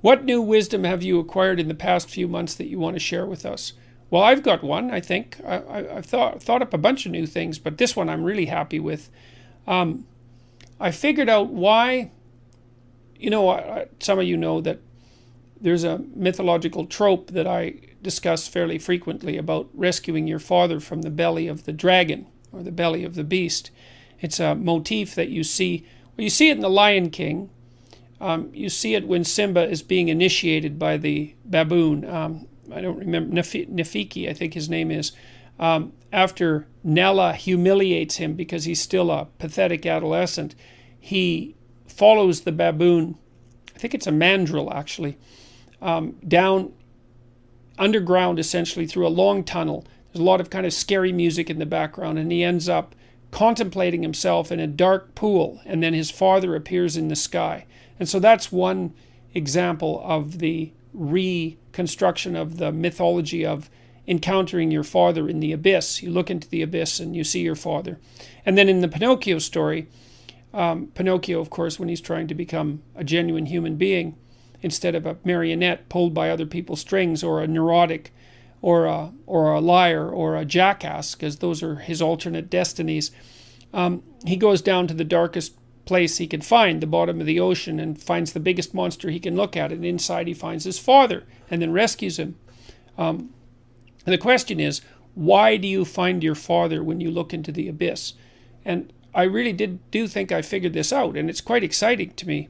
What new wisdom have you acquired in the past few months that you want to share with us? Well, I've got one, I think. I've thought up a bunch of new things, but this one I'm really happy with. I figured out why, some of you know that there's a mythological trope that I discuss fairly frequently about rescuing your father from the belly of the dragon or the belly of the beast. It's a motif that you see. Well, you see it in The Lion King. You see it when Simba is being initiated by the baboon. I don't remember, Nafiki, I think his name is. After Nala humiliates him because he's still a pathetic adolescent, he follows the baboon, I think it's a mandrill actually, down underground essentially through a long tunnel. There's a lot of kind of scary music in the background, and he ends up contemplating himself in a dark pool, and then his father appears in the sky. And so that's one example of the reconstruction of the mythology of encountering your father in the abyss. You look into the abyss and you see your father. And then in the Pinocchio story, Pinocchio, of course, when he's trying to become a genuine human being, instead of a marionette pulled by other people's strings, or a neurotic, or a liar, or a jackass, because those are his alternate destinies, he goes down to the darkest place he can find, the bottom of the ocean, and finds the biggest monster he can look at, and inside he finds his father, and then rescues him. And the question is, why do you find your father when you look into the abyss? And I really do think I figured this out, and it's quite exciting to me.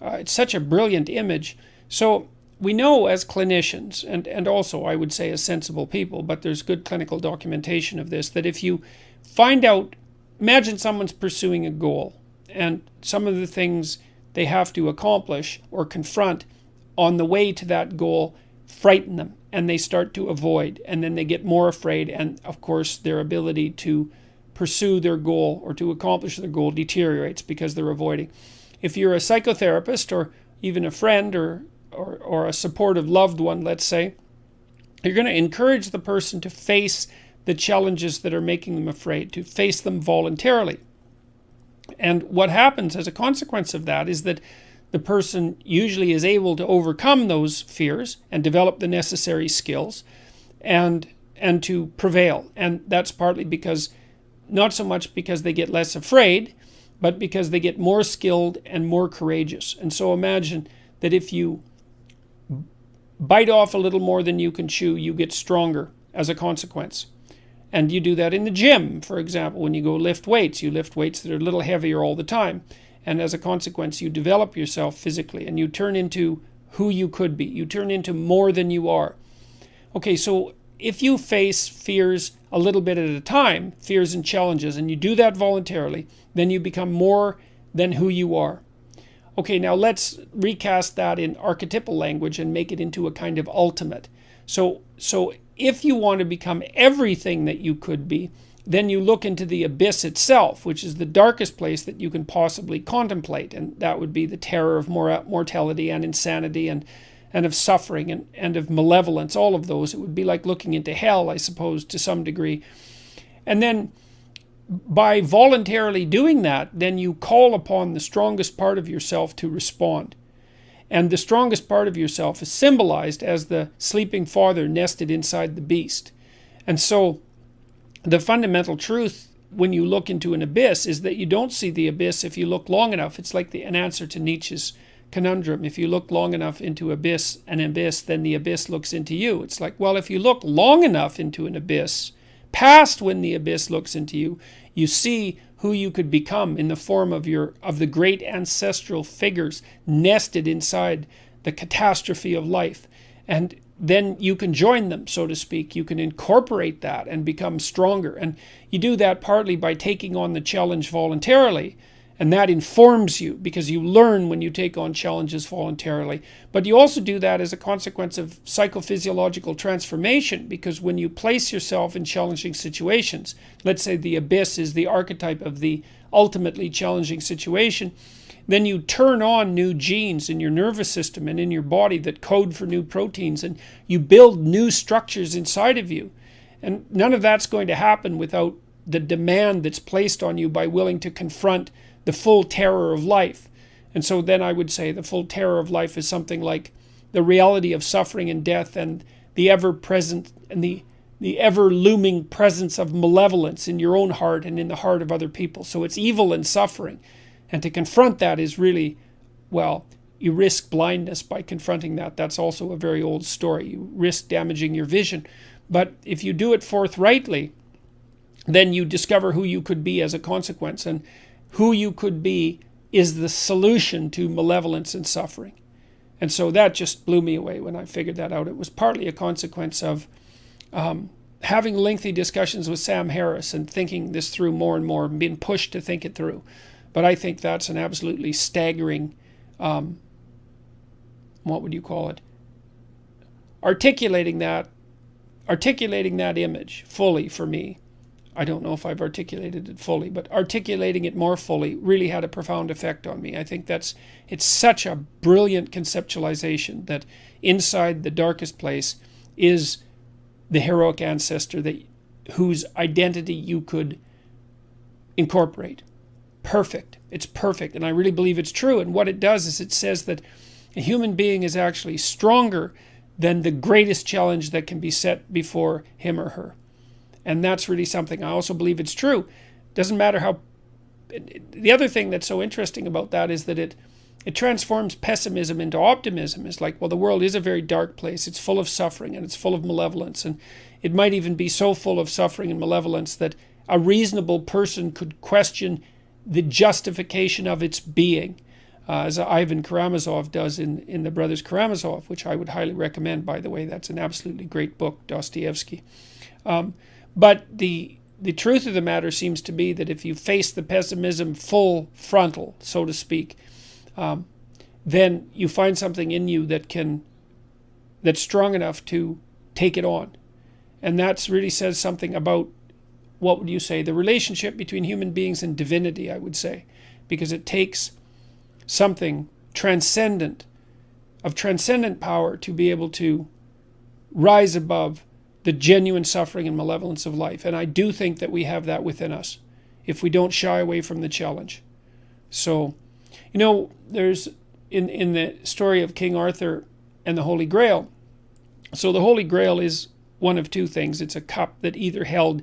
It's such a brilliant image. So we know as clinicians, and also I would say as sensible people, but there's good clinical documentation of this, that if you find out, imagine someone's pursuing a goal, and some of the things they have to accomplish or confront on the way to that goal frighten them, and they start to avoid, and then they get more afraid, and of course their ability to pursue their goal or to accomplish their goal deteriorates because they're avoiding. If you're a psychotherapist or even a friend or a supportive loved one, let's say, you're going to encourage the person to face the challenges that are making them afraid, to face them voluntarily. And what happens as a consequence of that is that the person usually is able to overcome those fears and develop the necessary skills and to prevail. And that's partly because, not so much because they get less afraid, but because they get more skilled and more courageous. And so imagine that if you bite off a little more than you can chew, you get stronger as a consequence. And you do that in the gym, for example. When you go lift weights, you lift weights that are a little heavier all the time. And as a consequence, you develop yourself physically and you turn into who you could be. You turn into more than you are. Okay, so if you face fears a little bit at a time, fears and challenges, and you do that voluntarily, then you become more than who you are. Okay, now let's recast that in archetypal language and make it into a kind of ultimate. So if you want to become everything that you could be, then you look into the abyss itself, which is the darkest place that you can possibly contemplate. And that would be the terror of mortality and insanity and of suffering and of malevolence, all of those. It would be like looking into hell, I suppose, to some degree. And then by voluntarily doing that, then you call upon the strongest part of yourself to respond. And the strongest part of yourself is symbolized as the sleeping father nested inside the beast. And so the fundamental truth when you look into an abyss is that you don't see the abyss if you look long enough. It's like an answer to Nietzsche's conundrum. If you look long enough into an abyss, then the abyss looks into you. It's like, well, if you look long enough into an abyss, past when the abyss looks into you, you see who you could become in the form of the great ancestral figures nested inside the catastrophe of life. And then you can join them, so to speak. You can incorporate that and become stronger. And you do that partly by taking on the challenge voluntarily. And that informs you because you learn when you take on challenges voluntarily. But you also do that as a consequence of psychophysiological transformation, because when you place yourself in challenging situations, let's say the abyss is the archetype of the ultimately challenging situation, then you turn on new genes in your nervous system and in your body that code for new proteins, and you build new structures inside of you. And none of that's going to happen without the demand that's placed on you by willing to confront the full terror of life. And so then I would say the full terror of life is something like the reality of suffering and death and the ever-present and the ever-looming presence of malevolence in your own heart and in the heart of other people. So it's evil and suffering. And to confront that is really, well, you risk blindness by confronting that. That's also a very old story. You risk damaging your vision. But if you do it forthrightly, then you discover who you could be as a consequence. And who you could be is the solution to malevolence and suffering. And so that just blew me away when I figured that out. It was partly a consequence of having lengthy discussions with Sam Harris and thinking this through more and more and being pushed to think it through. But I think that's an absolutely staggering, what would you call it? Articulating that image fully for me. I don't know if I've articulated it fully, but articulating it more fully really had a profound effect on me. I think it's such a brilliant conceptualization that inside the darkest place is the heroic ancestor whose identity you could incorporate. Perfect. It's perfect. And I really believe it's true. And what it does is it says that a human being is actually stronger than the greatest challenge that can be set before him or her. And that's really something. I also believe it's true. Doesn't matter how... The other thing that's so interesting about that is that it transforms pessimism into optimism. It's like, well, the world is a very dark place. It's full of suffering and it's full of malevolence. And it might even be so full of suffering and malevolence that a reasonable person could question the justification of its being, as Ivan Karamazov does in The Brothers Karamazov, which I would highly recommend, by the way. That's an absolutely great book, Dostoevsky. But the truth of the matter seems to be that if you face the pessimism full frontal, so to speak, then you find something in you that's strong enough to take it on. And that really says something about, what would you say, the relationship between human beings and divinity, I would say, because it takes something transcendent, of transcendent power, to be able to rise above the genuine suffering and malevolence of life. And I do think that we have that within us if we don't shy away from the challenge. So, there's in the story of King Arthur and the Holy Grail. So the Holy Grail is one of two things. It's a cup that either held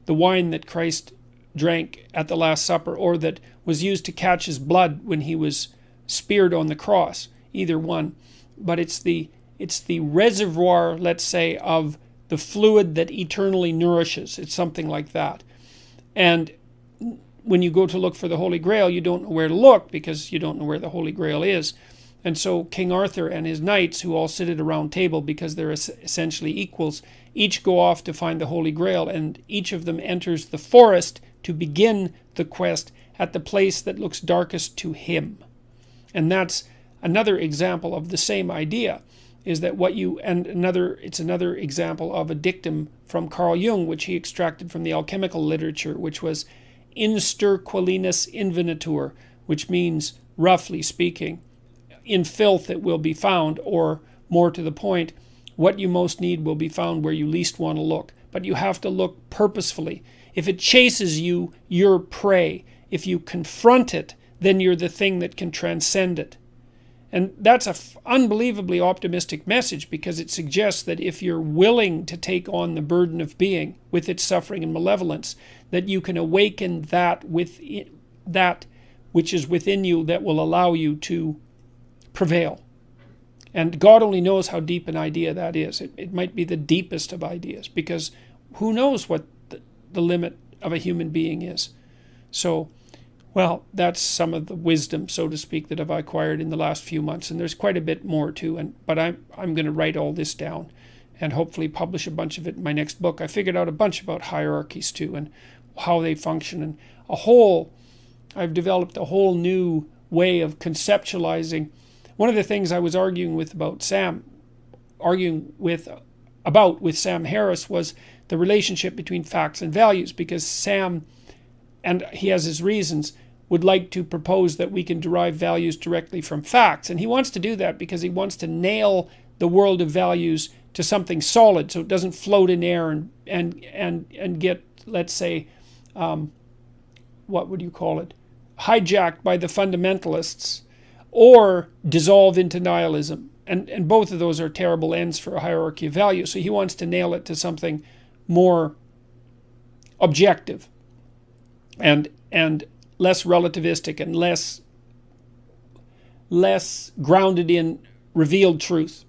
the wine that Christ drank at the Last Supper or that was used to catch his blood when he was speared on the cross. Either one. But it's the reservoir, let's say, of the fluid that eternally nourishes. It's something like that. And when you go to look for the Holy Grail, you don't know where to look because you don't know where the Holy Grail is. And so King Arthur and his knights, who all sit at a round table because they're essentially equals, each go off to find the Holy Grail, and each of them enters the forest to begin the quest at the place that looks darkest to him. And that's another example of the same idea, is that it's another example of a dictum from Carl Jung, which he extracted from the alchemical literature, which was in sterquilinus invenitur, which means, roughly speaking, in filth it will be found, or more to the point, what you most need will be found where you least want to look. But you have to look purposefully. If it chases you, you're prey. If you confront it, then you're the thing that can transcend it. And that's an unbelievably optimistic message, because it suggests that if you're willing to take on the burden of being with its suffering and malevolence, that you can awaken that which is within you that will allow you to prevail. And God only knows how deep an idea that is. It might be the deepest of ideas, because who knows what the limit of a human being is. So, well, that's some of the wisdom, so to speak, that I've acquired in the last few months. And there's quite a bit more too. But I'm going to write all this down and hopefully publish a bunch of it in my next book. I figured out a bunch about hierarchies too and how they function. And I've developed a whole new way of conceptualizing. One of the things I was arguing with Sam Harris was the relationship between facts and values, because Sam, and he has his reasons, would like to propose that we can derive values directly from facts. And he wants to do that because he wants to nail the world of values to something solid, so it doesn't float in air and get, let's say, what would you call it, hijacked by the fundamentalists, or dissolve into nihilism, and both of those are terrible ends for a hierarchy of value. So he wants to nail it to something more objective and less relativistic and less grounded in revealed truth.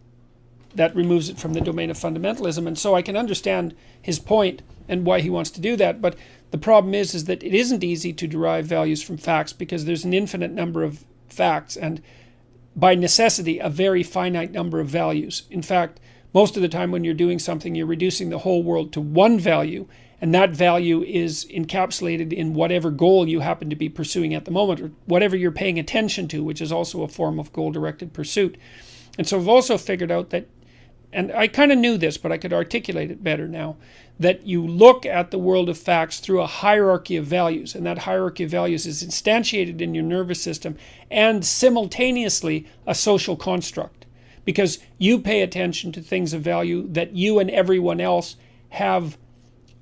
That removes it from the domain of fundamentalism. And so I can understand his point and why he wants to do that. But the problem is that it isn't easy to derive values from facts, because there's an infinite number of facts and by necessity a very finite number of values. In fact, most of the time when you're doing something, you're reducing the whole world to one value, and that value is encapsulated in whatever goal you happen to be pursuing at the moment, or whatever you're paying attention to, which is also a form of goal-directed pursuit. And so I've also figured out that, and I kind of knew this, but I could articulate it better now, that you look at the world of facts through a hierarchy of values, and that hierarchy of values is instantiated in your nervous system and simultaneously a social construct, because you pay attention to things of value that you and everyone else have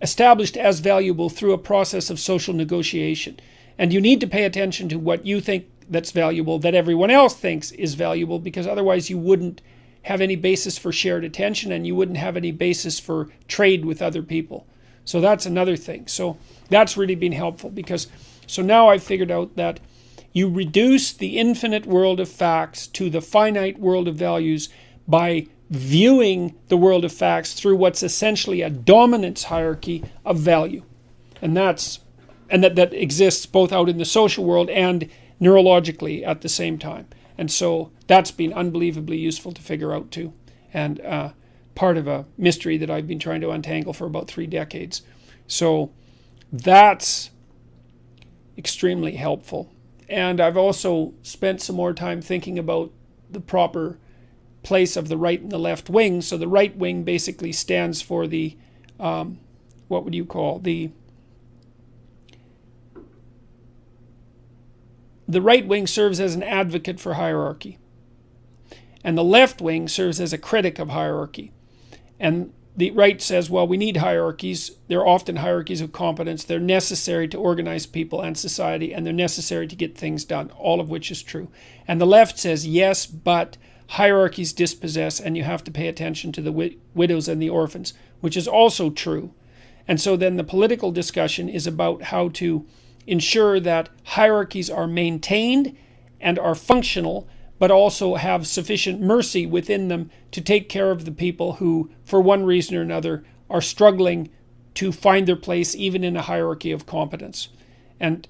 established as valuable through a process of social negotiation. And you need to pay attention to what you think that's valuable that everyone else thinks is valuable, because otherwise you wouldn't have any basis for shared attention, and you wouldn't have any basis for trade with other people. So that's another thing. So that's really been helpful, because so now I've figured out that you reduce the infinite world of facts to the finite world of values by viewing the world of facts through what's essentially a dominance hierarchy of value. And that exists both out in the social world and neurologically at the same time. And so that's been unbelievably useful to figure out too, and part of a mystery that I've been trying to untangle for about 3 decades. So that's extremely helpful. And I've also spent some more time thinking about the proper place of the right and the left wing. So the right wing basically stands for the, what would you call, the right wing serves as an advocate for hierarchy. And the left wing serves as a critic of hierarchy. And the right says, well, we need hierarchies. They're often hierarchies of competence. They're necessary to organize people and society, and they're necessary to get things done, all of which is true. And the left says, yes, but hierarchies dispossess, and you have to pay attention to the widows and the orphans, which is also true. And so then the political discussion is about how to ensure that hierarchies are maintained and are functional, but also have sufficient mercy within them to take care of the people who, for one reason or another, are struggling to find their place even in a hierarchy of competence. And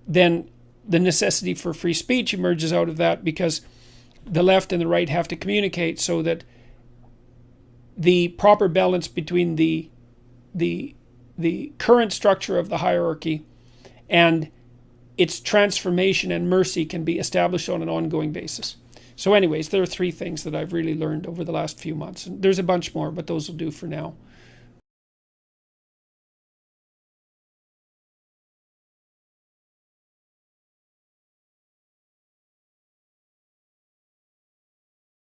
then the necessity for free speech emerges out of that, because the left and the right have to communicate so that the proper balance between the current structure of the hierarchy and its transformation and mercy can be established on an ongoing basis. So anyways, there are 3 things that I've really learned over the last few months. And there's a bunch more, but those will do for now.